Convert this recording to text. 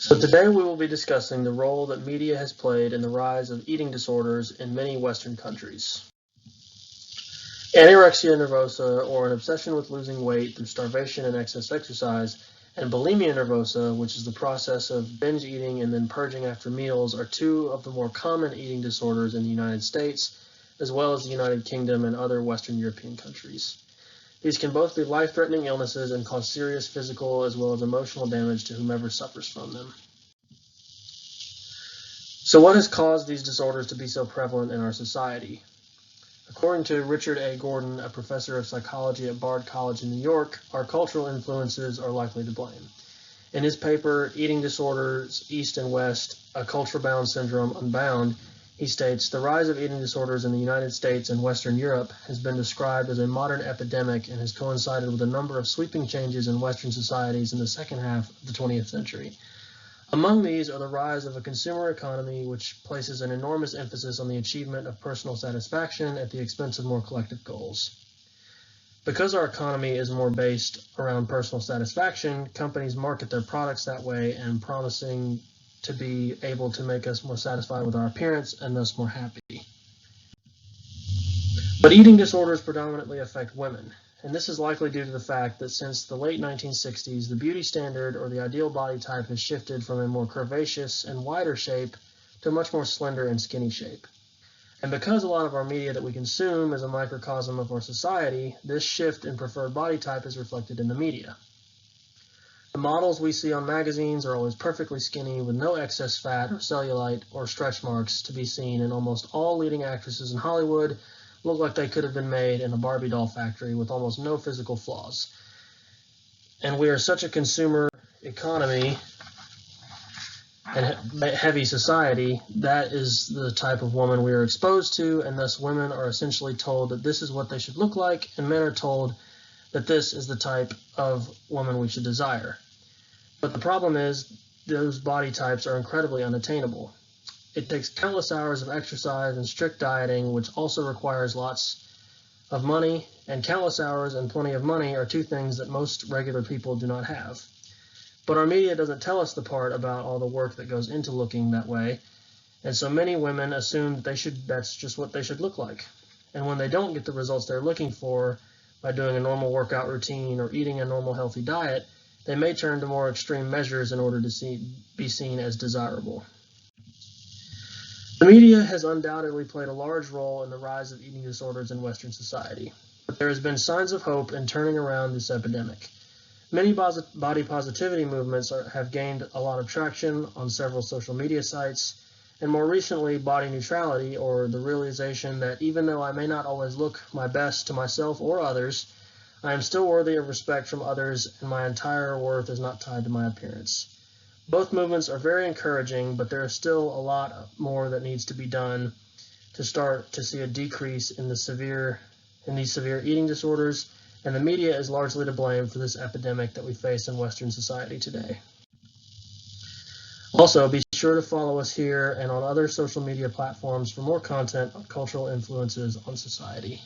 So today we will be discussing the role that media has played in the rise of eating disorders in many Western countries. Anorexia nervosa, or an obsession with losing weight through starvation and excess exercise, and bulimia nervosa, which is the process of binge eating and then purging after meals, are two of the more common eating disorders in the United States, as well as the United Kingdom and other Western European countries. These can both be life-threatening illnesses and cause serious physical as well as emotional damage to whomever suffers from them. So what has caused these disorders to be so prevalent in our society? According to Richard A. Gordon, a professor of psychology at Bardon College in New York, our cultural influences are likely to blame. In his paper, Eating Disorders, East and West, a Culture-Bound Syndrome, Unbound, he states, the rise of eating disorders in the United States and Western Europe has been described as a modern epidemic and has coincided with a number of sweeping changes in Western societies in the second half of the 20th century. Among these are the rise of a consumer economy which places an enormous emphasis on the achievement of personal satisfaction at the expense of more collective goals. Because our economy is more based around personal satisfaction, companies market their products that way and promising to be able to make us more satisfied with our appearance and thus more happy. But eating disorders predominantly affect women. And this is likely due to the fact that since the late 1960s, the beauty standard or the ideal body type has shifted from a more curvaceous and wider shape to a much more slender and skinny shape. And because a lot of our media that we consume is a microcosm of our society, this shift in preferred body type is reflected in the media. The models we see on magazines are always perfectly skinny with no excess fat or cellulite or stretch marks to be seen, and almost all leading actresses in Hollywood look like they could have been made in a Barbie doll factory with almost no physical flaws. And we are such a consumer economy and heavy society, that is the type of woman we are exposed to, and thus women are essentially told that this is what they should look like, and men are told that this is the type of woman we should desire. But the problem is those body types are incredibly unattainable. It takes countless hours of exercise and strict dieting, which also requires lots of money, and countless hours and plenty of money are two things that most regular people do not have. But our media doesn't tell us the part about all the work that goes into looking that way, and so many women assume that that's just what they should look like. And when they don't get the results they're looking for by doing a normal workout routine or eating a normal healthy diet, they may turn to more extreme measures in order to be seen as desirable. The media has undoubtedly played a large role in the rise of eating disorders in Western society, but there has been signs of hope in turning around this epidemic. Many body positivity movements have gained a lot of traction on several social media sites, and more recently, body neutrality, or the realization that even though I may not always look my best to myself or others, I am still worthy of respect from others, and my entire worth is not tied to my appearance. Both movements are very encouraging, but there is still a lot more that needs to be done to start to see a decrease in these severe eating disorders, and the media is largely to blame for this epidemic that we face in Western society today. Also, be sure to follow us here and on other social media platforms for more content on cultural influences on society.